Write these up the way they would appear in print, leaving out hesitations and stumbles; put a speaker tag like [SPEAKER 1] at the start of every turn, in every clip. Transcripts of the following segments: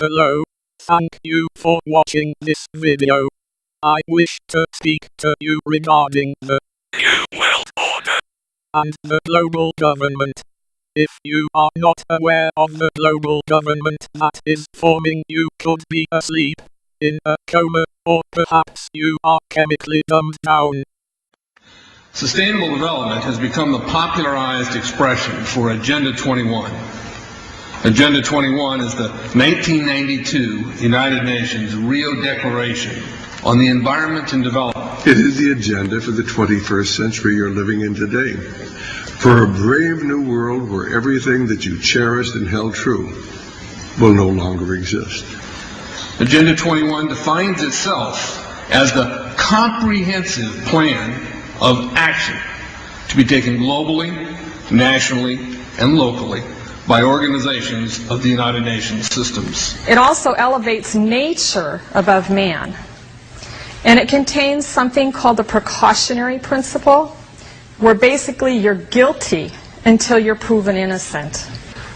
[SPEAKER 1] Hello. Thank you for watching this video. I wish to speak to you regarding the New World Order and the global government. If you are not aware of the global government that is forming, you could be asleep, in a coma, or perhaps you are chemically dumbed down.
[SPEAKER 2] Sustainable development has become the popularized expression for Agenda 21. Agenda 21 is the 1992 United Nations Rio Declaration on the Environment and Development.
[SPEAKER 3] It is the agenda for the 21st century you're living in today. For a brave new world where everything that you cherished and held true will no longer exist.
[SPEAKER 2] Agenda 21 defines itself as the comprehensive plan of action to be taken globally, nationally, and locally by organizations of the United Nations systems.
[SPEAKER 4] It also elevates nature above man. And it contains something called the precautionary principle, where basically you're guilty until you're proven innocent.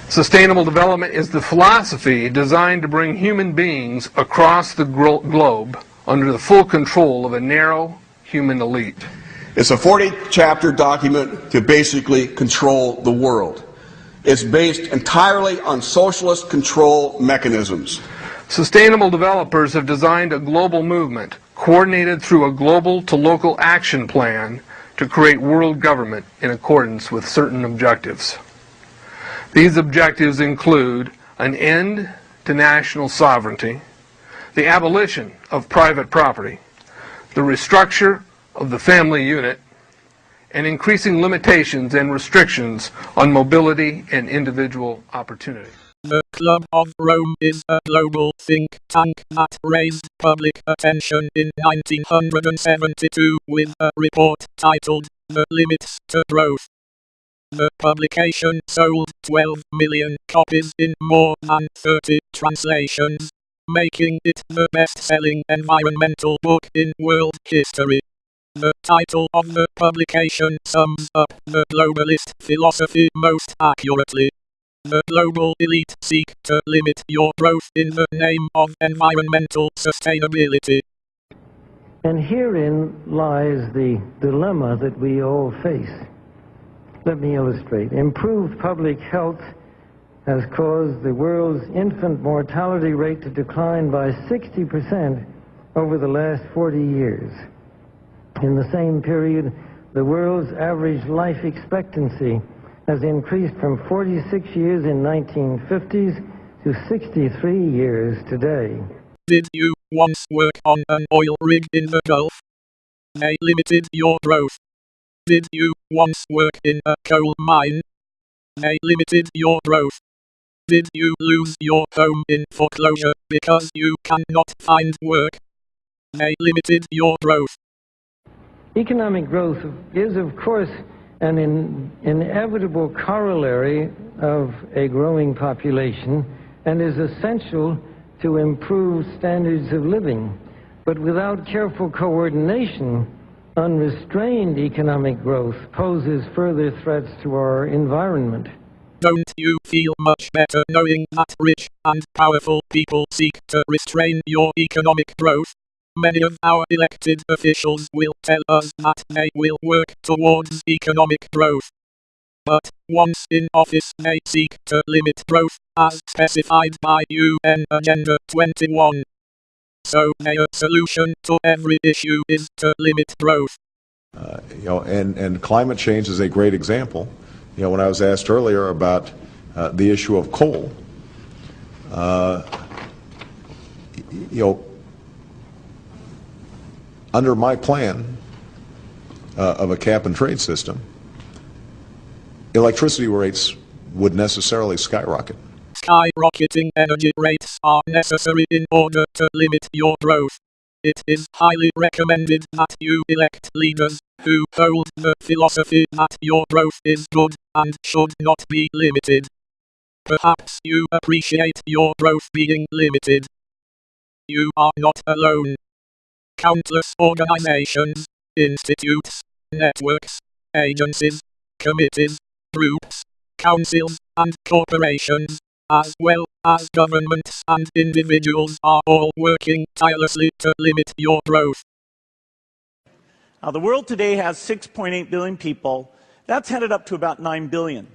[SPEAKER 5] Sustainable development is the philosophy designed to bring human beings across the globe under the full control of a narrow human elite.
[SPEAKER 6] It's a 40-chapter document to basically control the world. It's based entirely on socialist control mechanisms.
[SPEAKER 5] Sustainable developers have designed a global movement coordinated through a global to local action plan to create world government in accordance with certain objectives. These objectives include an end to national sovereignty, the abolition of private property, the restructure of the family unit, and increasing limitations and restrictions on mobility and individual opportunity.
[SPEAKER 1] The Club of Rome is a global think tank that raised public attention in 1972 with a report titled The Limits to Growth. The publication sold 12 million copies in more than 30 translations, making it the best-selling environmental book in world history. The title of the publication sums up the globalist philosophy most accurately. The global elite seek to limit your growth in the name of environmental sustainability.
[SPEAKER 7] And herein lies the dilemma that we all face. Let me illustrate. Improved public health has caused the world's infant mortality rate to decline by 60% over the last 40 years. In the same period, the world's average life expectancy has increased from 46 years in 1950s to 63 years today.
[SPEAKER 1] Did you once work on an oil rig in the Gulf? They limited your growth. Did you once work in a coal mine? They limited your growth. Did you lose your home in foreclosure because you cannot find work? They limited your growth.
[SPEAKER 7] Economic growth is, of course, an inevitable corollary of a growing population and is essential to improve standards of living. But without careful coordination, unrestrained economic growth poses further threats to our environment.
[SPEAKER 1] Don't you feel much better knowing that rich and powerful people seek to restrain your economic growth? Many of our elected officials will tell us that they will work towards economic growth. But once in office they seek to limit growth, as specified by UN Agenda 21. So their solution to every issue is to limit growth.
[SPEAKER 8] And climate change is a great example. When I was asked earlier about the issue of coal, under my plan of a cap and trade system, electricity rates would necessarily skyrocket.
[SPEAKER 1] Skyrocketing energy rates are necessary in order to limit your growth. It is highly recommended that you elect leaders who hold the philosophy that your growth is good and should not be limited. Perhaps you appreciate your growth being limited. You are not alone. Countless organizations, institutes, networks, agencies, committees, groups, councils, and corporations as well as governments and individuals are all working tirelessly to limit your growth.
[SPEAKER 9] Now, the world today has 6.8 billion people. That's headed up to about 9 billion.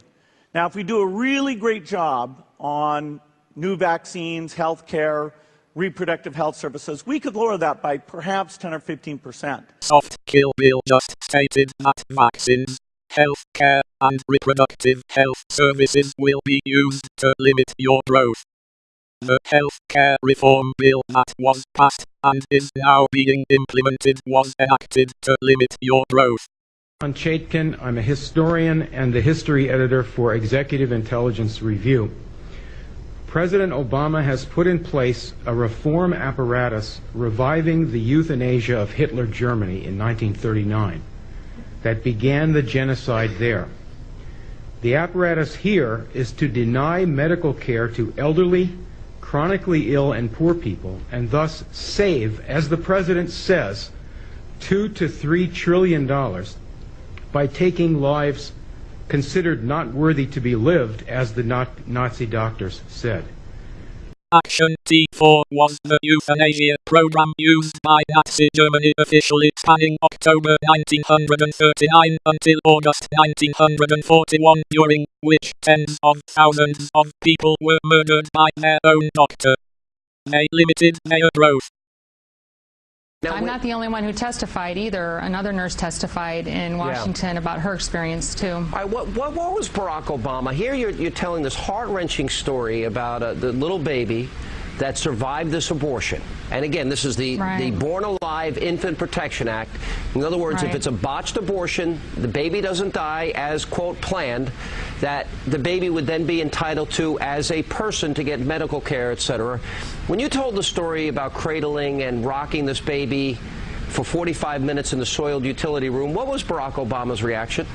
[SPEAKER 9] Now, if we do a really great job on new vaccines, health care, reproductive health services, we could lower that by perhaps 10 or 15%.
[SPEAKER 1] Soft Kill Bill just stated that vaccines, health care, and reproductive health services will be used to limit your growth. The health care reform bill that was passed and is now being implemented was enacted to limit your growth.
[SPEAKER 10] I'm Chaikin. I'm a historian and the history editor for Executive Intelligence Review. President Obama has put in place a reform apparatus reviving the euthanasia of Hitler Germany in 1939 that began the genocide there. The apparatus here is to deny medical care to elderly, chronically ill and poor people, and thus save, as the president says, $2 to $3 trillion by taking lives considered not worthy to be lived, as the Nazi doctors said.
[SPEAKER 1] Action T4 was the euthanasia program used by Nazi Germany officially spanning October 1939 until August 1941, during which tens of thousands of people were murdered by their own doctor. They limited their growth.
[SPEAKER 11] I'm not the only one who testified either. Another nurse testified in Washington about her experience too.
[SPEAKER 12] All right, what was Barack Obama? Here you're telling this heart-wrenching story about the little baby that survived this abortion. And again, this is the Born Alive Infant Protection Act. In other words, if it's a botched abortion, the baby doesn't die as, quote, planned, that the baby would then be entitled to, as a person, to get medical care, etc. When you told the story about cradling and rocking this baby for 45 minutes in the soiled utility room, what was Barack Obama's reaction?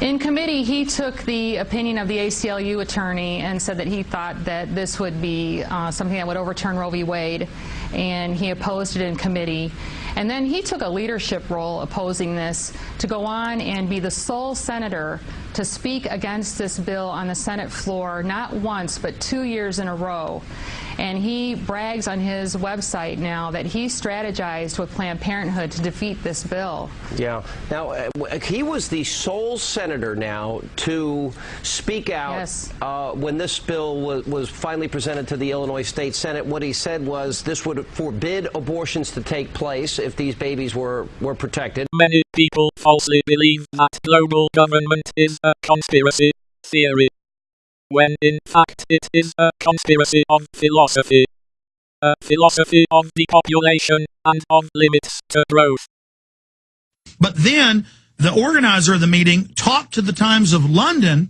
[SPEAKER 11] In committee, he took the opinion of the ACLU attorney and said that he thought that this would be something that would overturn Roe v. Wade, and he opposed it in committee. And then he took a leadership role opposing this to go on and be the sole senator to speak against this bill on the Senate floor, not once, but 2 years in a row. And he brags on his website now that he strategized with Planned Parenthood to defeat this bill.
[SPEAKER 12] Yeah. Now, he was the sole senator now to speak out when this bill was finally presented to the Illinois State Senate. What he said was this would forbid abortions to take place if these babies were protected.
[SPEAKER 1] Many people falsely believe that global government is a conspiracy theory, when in fact it is a conspiracy of philosophy. A philosophy of depopulation and of limits to growth.
[SPEAKER 13] But then the organizer of the meeting talked to the Times of London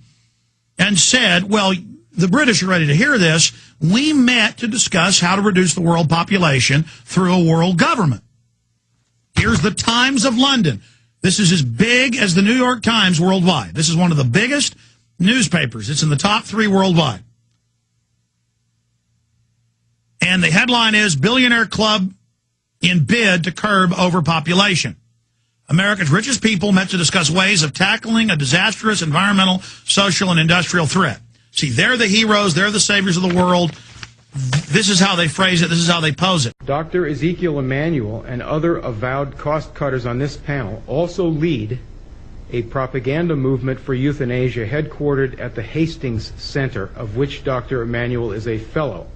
[SPEAKER 13] and said, well, the British are ready to hear this. We met to discuss how to reduce the world population through a world government. Here's the Times of London. This is as big as the New York Times worldwide. This is one of the biggest newspapers. It's in the top 3 worldwide. And the headline is, Billionaire Club in bid to curb overpopulation. America's richest people met to discuss ways of tackling a disastrous environmental, social, and industrial threat. See, they're the heroes. They're the saviors of the world. This is how they phrase it. This is how they pose it.
[SPEAKER 10] Dr. Ezekiel Emanuel and other avowed cost cutters on this panel also lead a propaganda movement for euthanasia headquartered at the Hastings Center, of which Dr. Emanuel is a fellow.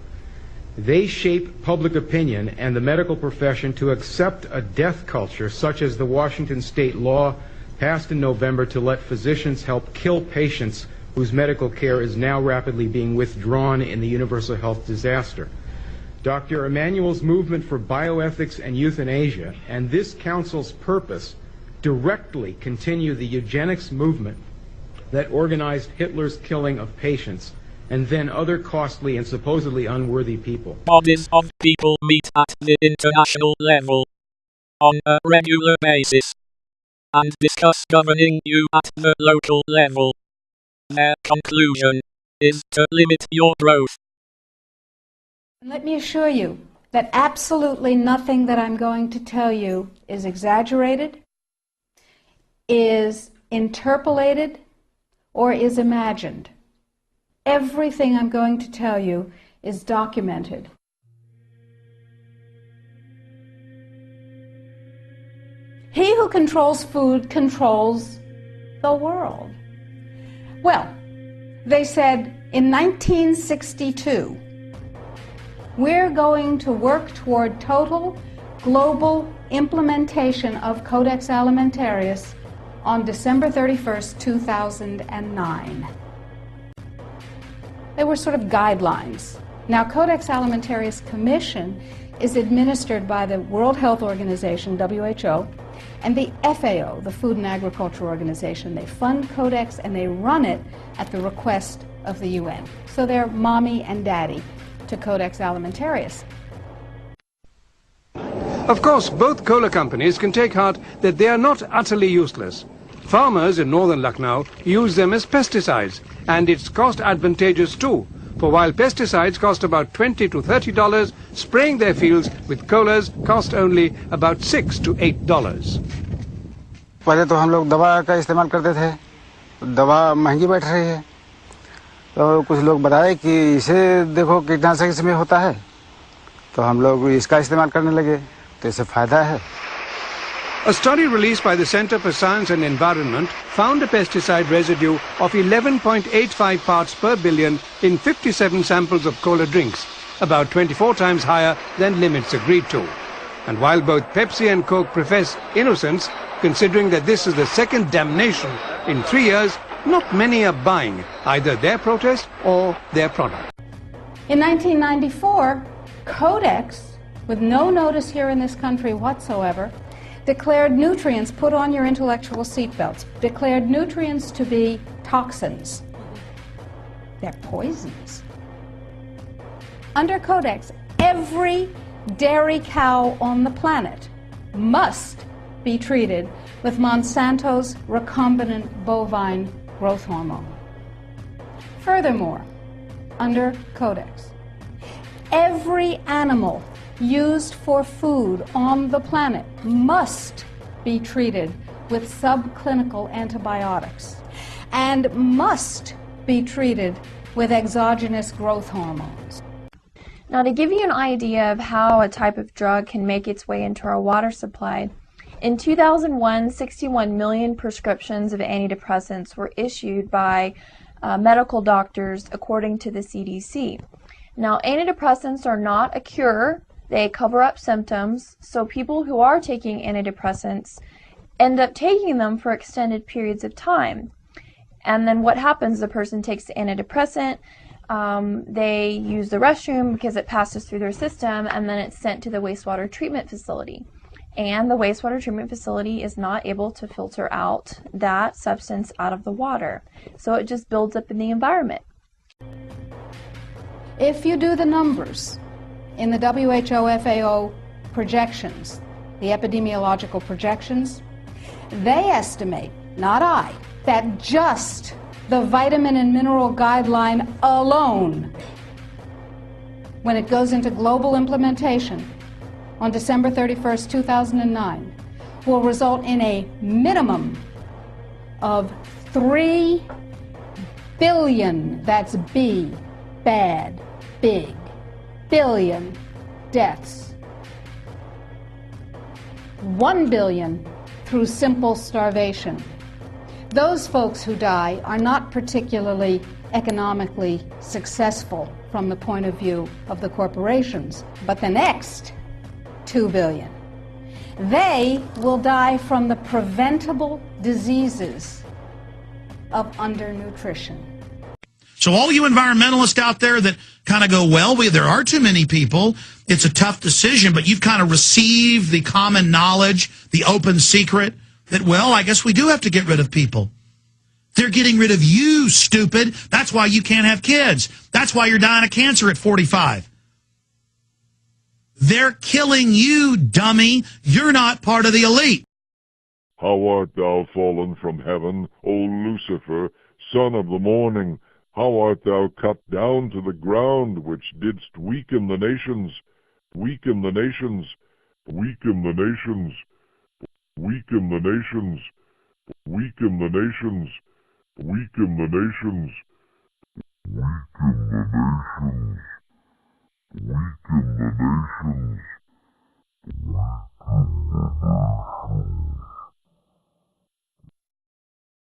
[SPEAKER 10] They shape public opinion and the medical profession to accept a death culture such as the Washington state law passed in November to let physicians help kill patients whose medical care is now rapidly being withdrawn in the universal health disaster. Dr. Emanuel's movement for bioethics and euthanasia and this council's purpose directly continue the eugenics movement that organized Hitler's killing of patients and then other costly and supposedly unworthy people.
[SPEAKER 1] Bodies of people meet at the international level on a regular basis and discuss governing you at the local level. Their conclusion is to limit your growth.
[SPEAKER 14] Let me assure you that absolutely nothing that I'm going to tell you is exaggerated, is interpolated, or is imagined. Everything I'm going to tell you is documented. He who controls food controls the world. Well, they said in 1962, we're going to work toward total global implementation of Codex Alimentarius on December 31st, 2009. They were sort of guidelines. Now, Codex Alimentarius Commission is administered by the World Health Organization, WHO, and the FAO, the Food and Agriculture Organization. They fund Codex and they run it at the request of the UN. So they're mommy and daddy to Codex Alimentarius.
[SPEAKER 15] Of course, both cola companies can take heart that they are not utterly useless. Farmers in northern Lucknow use them as pesticides, and it's cost advantageous too. For while pesticides cost about $20 to $30, spraying their fields with colas cost only about $6 to $8.
[SPEAKER 16] पहले तो हम लोग दवा का इस्तेमाल करते थे, दवा महंगी बैठ रही है, तो कुछ लोग बताए कि इसे देखो कीटनाशक इसमें होता है, तो हम लोग इसका इस्तेमाल करने लगे, तो इससे फायदा है.
[SPEAKER 15] A study released by the Center for Science and Environment found a pesticide residue of 11.85 parts per billion in 57 samples of cola drinks, about 24 times higher than limits agreed to. And while both Pepsi and Coke profess innocence, considering that this is the second damnation in 3 years, not many are buying either their protest or their product.
[SPEAKER 14] In 1994, Codex, with no notice here in this country whatsoever, declared nutrients, put on your intellectual seatbelts, declared nutrients to be toxins. They're poisons. Under Codex, every dairy cow on the planet must be treated with Monsanto's recombinant bovine growth hormone. Furthermore, under Codex, every animal used for food on the planet must be treated with subclinical antibiotics and must be treated with exogenous growth hormones.
[SPEAKER 17] Now, to give you an idea of how a type of drug can make its way into our water supply, in 2001, 61 million prescriptions of antidepressants were issued by medical doctors according to the CDC. Now, antidepressants are not a cure. They cover up symptoms, so people who are taking antidepressants end up taking them for extended periods of time. And then what happens? The person takes the antidepressant, they use the restroom because it passes through their system, and then it's sent to the wastewater treatment facility. And the wastewater treatment facility is not able to filter out that substance out of the water. So it just builds up in the environment.
[SPEAKER 14] If you do the numbers in the WHO-FAO projections, the epidemiological projections, they estimate, not I, that just the vitamin and mineral guideline alone, when it goes into global implementation on December 31st, 2009, will result in a minimum of 3 billion, that's B, bad, big, billion deaths. 1 billion through simple starvation. Those folks who die are not particularly economically successful from the point of view of the corporations, but the next 2 billion, they will die from the preventable diseases of undernutrition.
[SPEAKER 13] So all you environmentalists out there that kind of go, well, there are too many people, it's a tough decision, but you've kind of received the common knowledge, the open secret, that, well, I guess we do have to get rid of people. They're getting rid of you, stupid. That's why you can't have kids. That's why you're dying of cancer at 45. They're killing you, dummy. You're not part of the elite.
[SPEAKER 18] How art thou fallen from heaven, O Lucifer, son of the morning? How art thou cut down to the ground, which didst weaken the nations, weaken the nations, weaken the nations, weaken the nations, weaken the nations, weaken the nations, weaken the nations, weaken the nations.